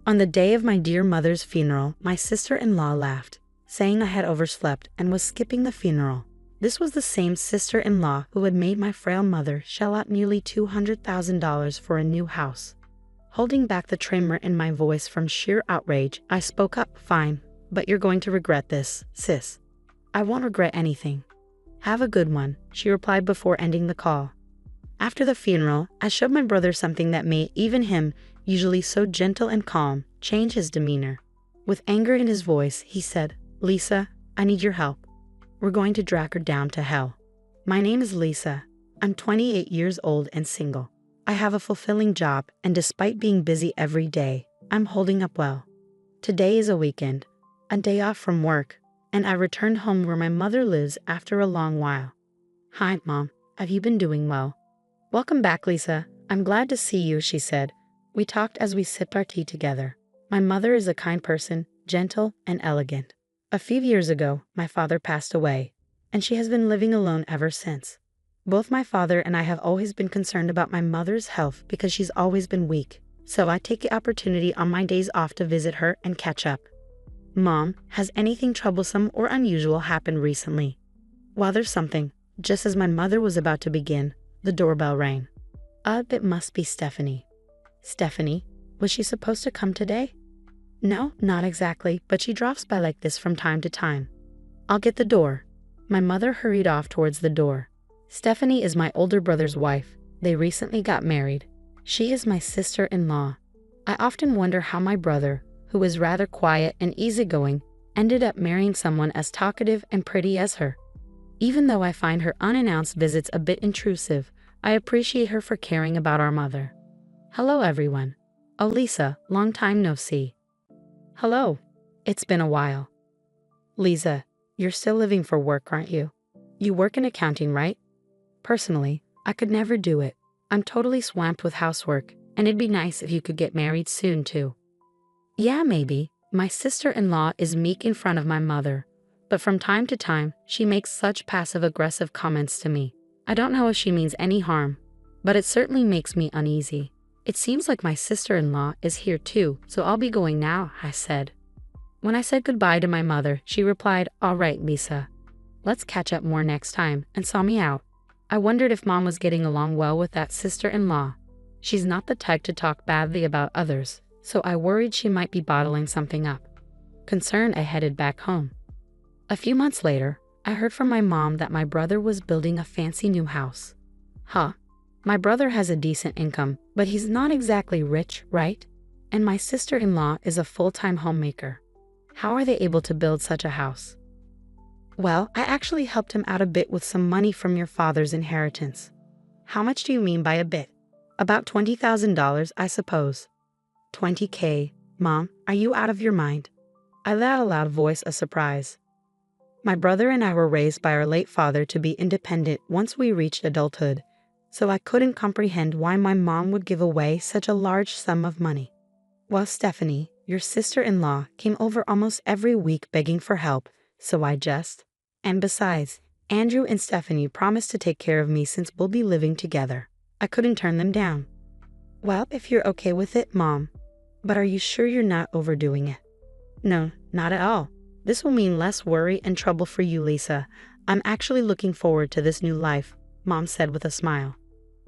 On the day of my dear mother's funeral, my sister-in-law laughed, saying I had overslept and was skipping the funeral. This was the same sister-in-law who had made my frail mother shell out nearly $200,000 for a new house. Holding back the tremor in my voice from sheer outrage, I spoke up. Fine, but you're going to regret this, sis. I won't regret anything. Have a good one, she replied before ending the call. After the funeral, I showed my brother something that made even him, usually so gentle and calm, change his demeanor. With anger in his voice, he said, "Lisa, I need your help. We're going to drag her down to hell." My name is Lisa. I'm 28 years old and single. I have a fulfilling job, and despite being busy every day, I'm holding up well. Today is a weekend, a day off from work, and I returned home where my mother lives after a long while. "Hi, Mom. Have you been doing well?" "Welcome back, Lisa. I'm glad to see you," she said. We talked as we sipped our tea together. My mother is a kind person, gentle and elegant. A few years ago, my father passed away, and she has been living alone ever since. Both my father and I have always been concerned about my mother's health because she's always been weak, so I take the opportunity on my days off to visit her and catch up. "Mom, has anything troublesome or unusual happened recently?" Well, there's something. Just as my mother was about to begin, the doorbell rang. It must be Stephanie. Stephanie? Was she supposed to come today? No, not exactly, but she drops by like this from time to time. I'll get the door. My mother hurried off towards the door. Stephanie is my older brother's wife. They recently got married. She is my sister-in-law. I often wonder how my brother, who is rather quiet and easygoing, ended up marrying someone as talkative and pretty as her. Even though I find her unannounced visits a bit intrusive, I appreciate her for caring about our mother. Hello, everyone. Oh, Lisa, long time no see. Hello. It's been a while. Lisa, you're still living for work, aren't you? You work in accounting, right? Personally, I could never do it. I'm totally swamped with housework, and it'd be nice if you could get married soon, too. Yeah, maybe. My sister-in-law is meek in front of my mother, but from time to time, she makes such passive-aggressive comments to me. I don't know if she means any harm, but it certainly makes me uneasy. It seems like my sister-in-law is here too, so I'll be going now, I said. When I said goodbye to my mother, she replied, "All right, Lisa. Let's catch up more next time," and saw me out. I wondered if Mom was getting along well with that sister-in-law. She's not the type to talk badly about others, so I worried she might be bottling something up. Concerned, I headed back home. A few months later, I heard from my mom that my brother was building a fancy new house. Huh. My brother has a decent income, but he's not exactly rich, right? And my sister-in-law is a full-time homemaker. How are they able to build such a house? Well, I actually helped him out a bit with some money from your father's inheritance. How much do you mean by a bit? About $20,000, I suppose. 20K. Mom, are you out of your mind? I let out a loud voice of surprise. My brother and I were raised by our late father to be independent once we reached adulthood, so I couldn't comprehend why my mom would give away such a large sum of money. Well, Stephanie, your sister-in-law, came over almost every week begging for help, so I just... And besides, Andrew and Stephanie promised to take care of me since we'll be living together. I couldn't turn them down. Well, if you're okay with it, Mom. But are you sure you're not overdoing it? No, not at all. This will mean less worry and trouble for you, Lisa. I'm actually looking forward to this new life, Mom said with a smile.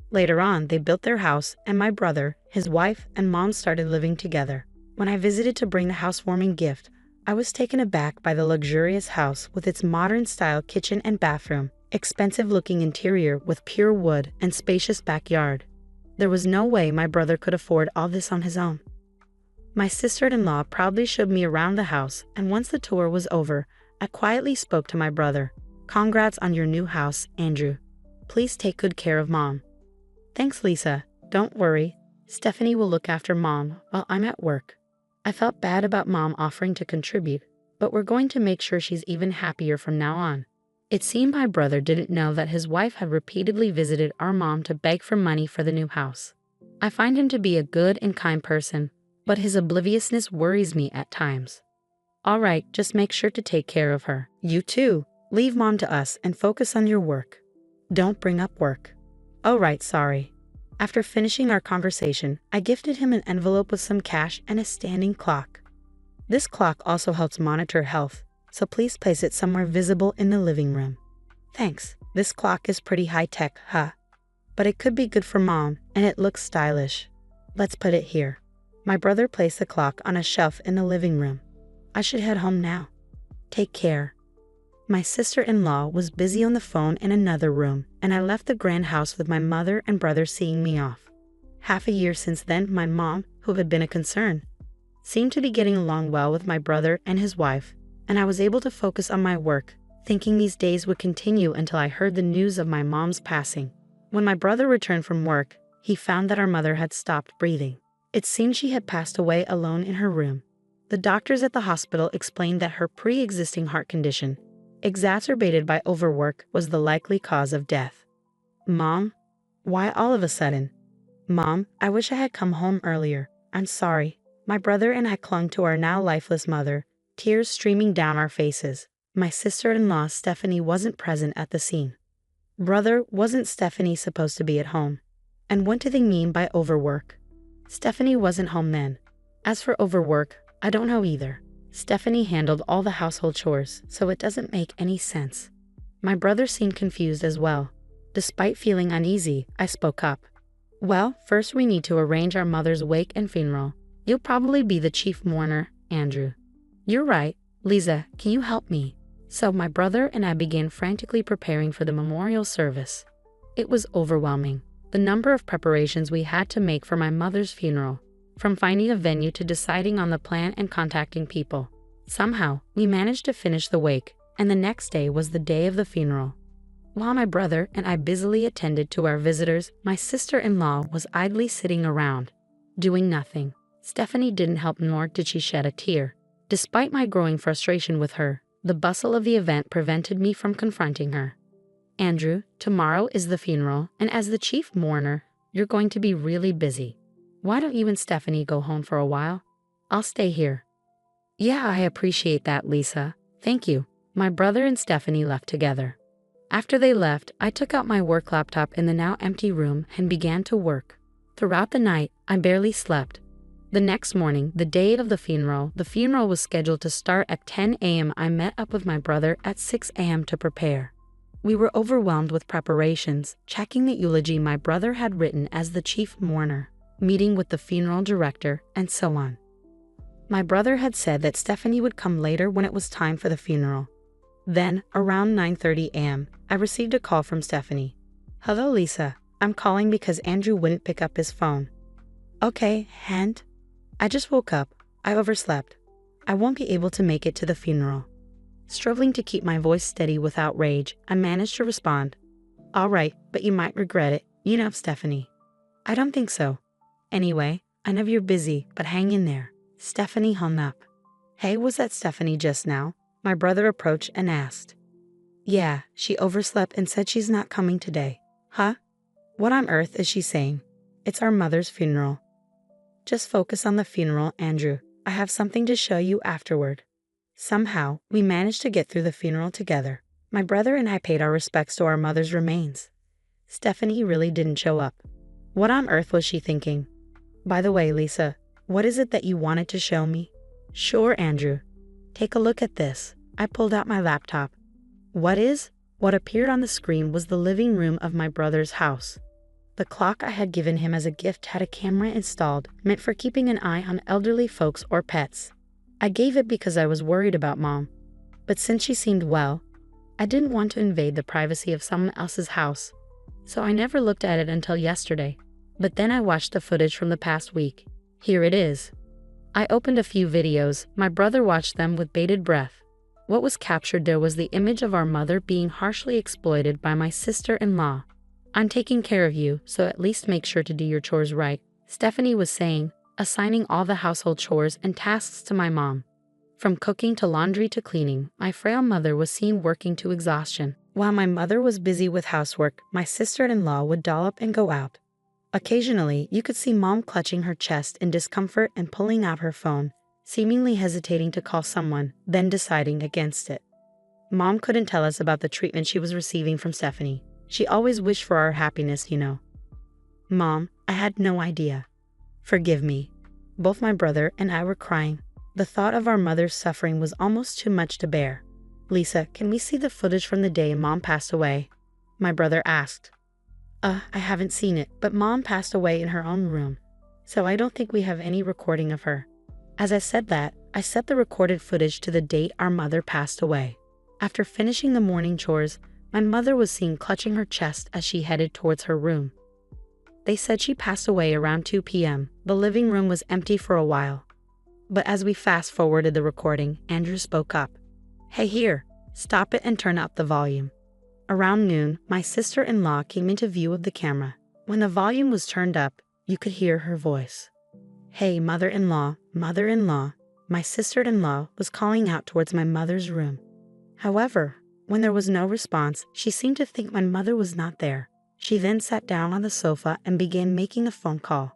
Later on, they built their house, and my brother, his wife, and Mom started living together. When I visited to bring the housewarming gift, I was taken aback by the luxurious house with its modern-style kitchen and bathroom, expensive-looking interior with pure wood, and spacious backyard. There was no way my brother could afford all this on his own. My sister-in-law proudly showed me around the house, and once the tour was over, I quietly spoke to my brother. Congrats on your new house, Andrew. Please take good care of Mom. Thanks, Lisa. Don't worry. Stephanie will look after Mom while I'm at work. I felt bad about Mom offering to contribute, but we're going to make sure she's even happier from now on. It seemed my brother didn't know that his wife had repeatedly visited our mom to beg for money for the new house. I find him to be a good and kind person, but his obliviousness worries me at times. All right, just make sure to take care of her. You too. Leave Mom to us and focus on your work. Don't bring up work. Oh right, sorry. After finishing our conversation, I gifted him an envelope with some cash and a standing clock. This clock also helps monitor health, so please place it somewhere visible in the living room. Thanks. This clock is pretty high-tech, huh? But it could be good for Mom, and it looks stylish. Let's put it here. My brother placed the clock on a shelf in the living room. I should head home now. Take care. My sister-in-law was busy on the phone in another room, and I left the grand house with my mother and brother seeing me off. Half a year since then, my mom, who had been a concern, seemed to be getting along well with my brother and his wife, and I was able to focus on my work, thinking these days would continue until I heard the news of my mom's passing. When my brother returned from work, he found that our mother had stopped breathing. It seemed she had passed away alone in her room. The doctors at the hospital explained that her pre-existing heart condition, exacerbated by overwork, was the likely cause of death. Mom? Why all of a sudden? Mom, I wish I had come home earlier. I'm sorry. My brother and I clung to our now lifeless mother, tears streaming down our faces. My sister-in-law Stephanie wasn't present at the scene. Brother, wasn't Stephanie supposed to be at home? And what do they mean by overwork? Stephanie wasn't home then. As for overwork, I don't know either. Stephanie handled all the household chores, so it doesn't make any sense. My brother seemed confused as well. Despite feeling uneasy, I spoke up. Well, first we need to arrange our mother's wake and funeral. You'll probably be the chief mourner, Andrew. You're right. Lisa, can you help me? So my brother and I began frantically preparing for the memorial service. It was overwhelming, the number of preparations we had to make for my mother's funeral, from finding a venue to deciding on the plan and contacting people. Somehow, we managed to finish the wake, and the next day was the day of the funeral. While my brother and I busily attended to our visitors, my sister-in-law was idly sitting around, doing nothing. Stephanie didn't help, nor did she shed a tear. Despite my growing frustration with her, the bustle of the event prevented me from confronting her. Andrew, tomorrow is the funeral, and as the chief mourner, you're going to be really busy. Why don't you and Stephanie go home for a while? I'll stay here. Yeah, I appreciate that, Lisa. Thank you. My brother and Stephanie left together. After they left, I took out my work laptop in the now empty room and began to work. Throughout the night, I barely slept. The next morning, the day of the funeral was scheduled to start at 10 a.m. I met up with my brother at 6 a.m. to prepare. We were overwhelmed with preparations, checking the eulogy my brother had written as the chief mourner, meeting with the funeral director, and so on. My brother had said that Stephanie would come later when it was time for the funeral. Then, around 9:30 a.m., I received a call from Stephanie. Hello, Lisa. I'm calling because Andrew wouldn't pick up his phone. Okay, and? I just woke up. I overslept. I won't be able to make it to the funeral. Struggling to keep my voice steady without rage, I managed to respond. All right, but you might regret it. You know, Stephanie. I don't think so. Anyway, I know you're busy, but hang in there. Stephanie hung up. Hey, was that Stephanie just now? My brother approached and asked. Yeah, she overslept and said she's not coming today. Huh? What on earth is she saying? It's our mother's funeral. Just focus on the funeral, Andrew. I have something to show you afterward. Somehow, we managed to get through the funeral together. My brother and I paid our respects to our mother's remains. Stephanie really didn't show up. What on earth was she thinking? By the way, Lisa, what is it that you wanted to show me? Sure, Andrew. Take a look at this. I pulled out my laptop. What appeared on the screen was the living room of my brother's house. The clock I had given him as a gift had a camera installed, meant for keeping an eye on elderly folks or pets. I gave it because I was worried about Mom. But since she seemed well, I didn't want to invade the privacy of someone else's house. So I never looked at it until yesterday. But then I watched the footage from the past week. Here it is. I opened a few videos. My brother watched them with bated breath. What was captured there was the image of our mother being harshly exploited by my sister-in-law. I'm taking care of you, so at least make sure to do your chores right, Stephanie was saying, assigning all the household chores and tasks to my mom. From cooking to laundry to cleaning, my frail mother was seen working to exhaustion. While my mother was busy with housework, my sister-in-law would doll up and go out. Occasionally, you could see Mom clutching her chest in discomfort and pulling out her phone, seemingly hesitating to call someone, then deciding against it. Mom couldn't tell us about the treatment she was receiving from Stephanie. She always wished for our happiness, you know. Mom, I had no idea. Forgive me. Both my brother and I were crying. The thought of our mother's suffering was almost too much to bear. Lisa, can we see the footage from the day Mom passed away? My brother asked. I haven't seen it, but Mom passed away in her own room, so I don't think we have any recording of her. As I said that, I set the recorded footage to the date our mother passed away. After finishing the morning chores, my mother was seen clutching her chest as she headed towards her room. They said she passed away around 2 p.m. The living room was empty for a while. But as we fast-forwarded the recording, Andrew spoke up. Hey here, stop it and turn up the volume. Around noon, my sister-in-law came into view of the camera. When the volume was turned up, you could hear her voice. Hey, mother-in-law, mother-in-law. My sister-in-law was calling out towards my mother's room. However, when there was no response, she seemed to think my mother was not there. She then sat down on the sofa and began making a phone call.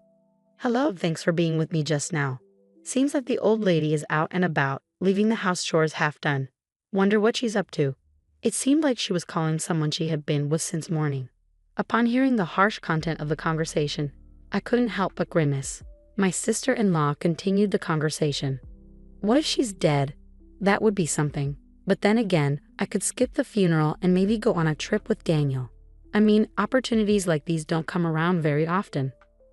Hello, thanks for being with me just now. Seems like the old lady is out and about, leaving the house chores half done. Wonder what she's up to. It seemed like she was calling someone she had been with since morning. Upon hearing the harsh content of the conversation, I couldn't help but grimace. My sister-in-law continued the conversation. What if she's dead? That would be something. But then again, I could skip the funeral and maybe go on a trip with Daniel. I mean, opportunities like these don't come around very often.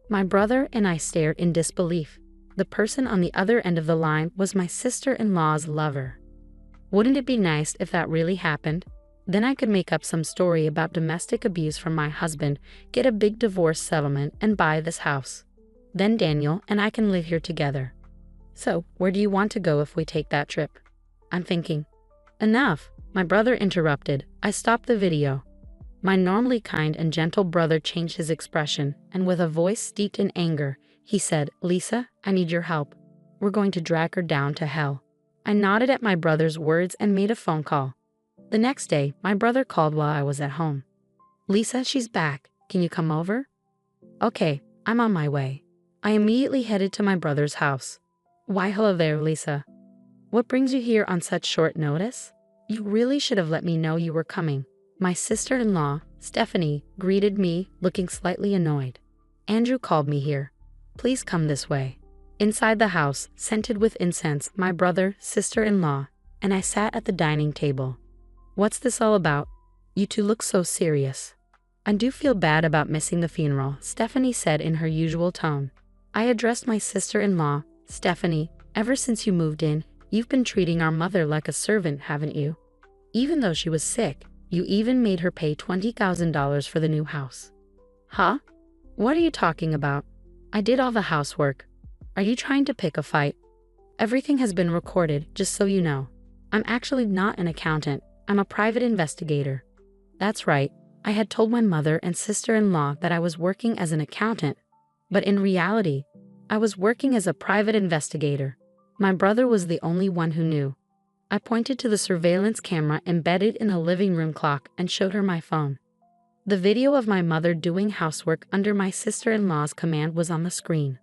My brother and I stared in disbelief. The person on the other end of the line was my sister-in-law's lover. Wouldn't it be nice if that really happened? Then I could make up some story about domestic abuse from my husband, get a big divorce settlement, and buy this house. Then Daniel and I can live here together. So, where do you want to go if we take that trip? I'm thinking. Enough, my brother interrupted. I stopped the video. My normally kind and gentle brother changed his expression, and with a voice steeped in anger, he said, Lisa, I need your help. We're going to drag her down to hell. I nodded at my brother's words and made a phone call. The next day, my brother called while I was at home. Lisa, she's back. Can you come over? Okay, I'm on my way. I immediately headed to my brother's house. Why hello there, Lisa. What brings you here on such short notice? You really should have let me know you were coming. My sister-in-law, Stephanie, greeted me, looking slightly annoyed. Andrew called me here. Please come this way. Inside the house, scented with incense, my brother, sister-in-law, and I sat at the dining table. What's this all about? You two look so serious. I do feel bad about missing the funeral, Stephanie said in her usual tone. I addressed my sister-in-law, Stephanie. Ever since you moved in, you've been treating our mother like a servant, haven't you? Even though she was sick, you even made her pay $20,000 for the new house. Huh? What are you talking about? I did all the housework. Are you trying to pick a fight? Everything has been recorded, just so you know. I'm actually not an accountant. I'm a private investigator. That's right. I had told my mother and sister-in-law that I was working as an accountant, but in reality, I was working as a private investigator. My brother was the only one who knew. I pointed to the surveillance camera embedded in a living room clock and showed her my phone. The video of my mother doing housework under my sister-in-law's command was on the screen.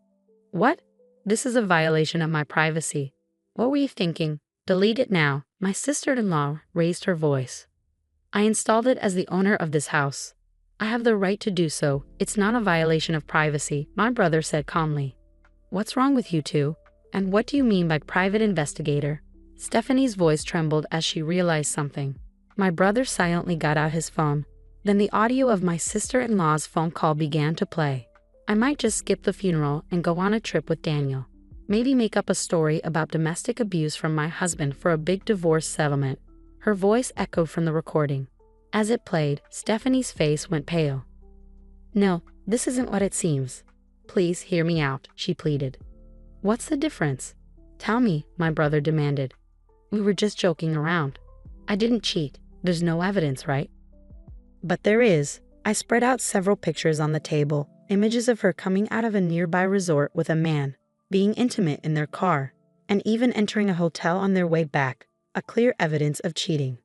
What? This is a violation of my privacy. What were you thinking? Delete it now. My sister-in-law raised her voice. I installed it as the owner of this house. I have the right to do so. It's not a violation of privacy, my brother said calmly. What's wrong with you two? And what do you mean by private investigator? Stephanie's voice trembled as she realized something. My brother silently got out his phone. Then the audio of my sister-in-law's phone call began to play. I might just skip the funeral and go on a trip with Daniel. Maybe make up a story about domestic abuse from my husband for a big divorce settlement. Her voice echoed from the recording. As it played, Stephanie's face went pale. No, this isn't what it seems. Please hear me out, she pleaded. What's the difference? Tell me, my brother demanded. We were just joking around. I didn't cheat. There's no evidence, right? But there is. I spread out several pictures on the table, images of her coming out of a nearby resort with a man, being intimate in their car, and even entering a hotel on their way back, a clear evidence of cheating.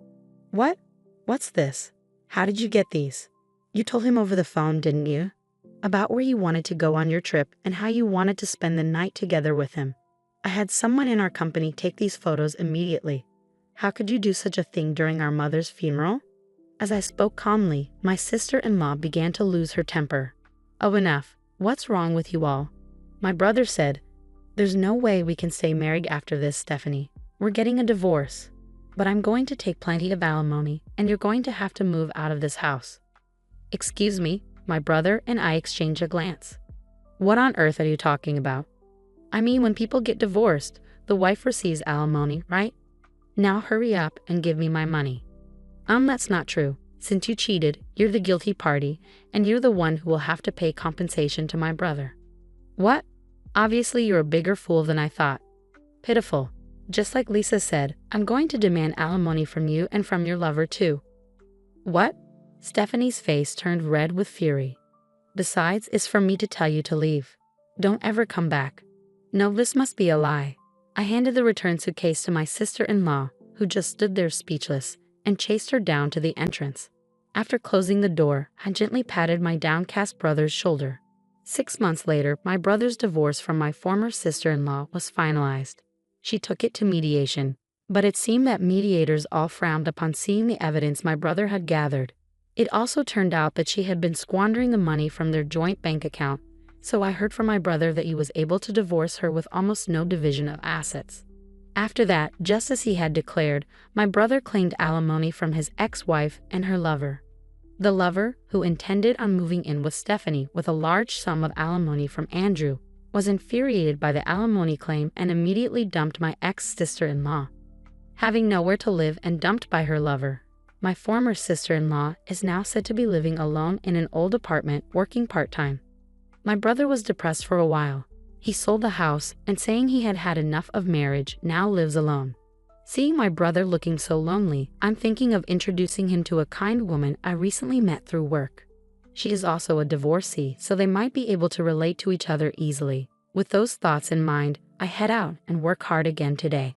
What? What's this? How did you get these? You told him over the phone, didn't you? About where you wanted to go on your trip and how you wanted to spend the night together with him. I had someone in our company take these photos immediately. How could you do such a thing during our mother's funeral? As I spoke calmly, my sister-in-law began to lose her temper. Oh, enough. What's wrong with you all? My brother said, there's no way we can stay married after this, Stephanie. We're getting a divorce. But I'm going to take plenty of alimony, and you're going to have to move out of this house. Excuse me, my brother and I exchanged a glance. What on earth are you talking about? I mean, when people get divorced, the wife receives alimony, right? Now hurry up and give me my money. That's not true. Since you cheated, you're the guilty party, and you're the one who will have to pay compensation to my brother. What? Obviously, you're a bigger fool than I thought. Pitiful. Just like Lisa said, I'm going to demand alimony from you and from your lover too. What? Stephanie's face turned red with fury. Besides, it's for me to tell you to leave. Don't ever come back. No, this must be a lie. I handed the return suitcase to my sister-in-law, who just stood there speechless, and chased her down to the entrance. After closing the door, I gently patted my downcast brother's shoulder. 6 months later, my brother's divorce from my former sister-in-law was finalized. She took it to mediation, but it seemed that mediators all frowned upon seeing the evidence my brother had gathered. It also turned out that she had been squandering the money from their joint bank account, so I heard from my brother that he was able to divorce her with almost no division of assets. After that, just as he had declared, my brother claimed alimony from his ex-wife and her lover. The lover, who intended on moving in with Stephanie with a large sum of alimony from Andrew, was infuriated by the alimony claim and immediately dumped my ex-sister-in-law. Having nowhere to live and dumped by her lover, my former sister-in-law is now said to be living alone in an old apartment working part-time. My brother was depressed for a while. He sold the house and, saying he had had enough of marriage, now lives alone. Seeing my brother looking so lonely, I'm thinking of introducing him to a kind woman I recently met through work. She is also a divorcee, so they might be able to relate to each other easily. With those thoughts in mind, I head out and work hard again today.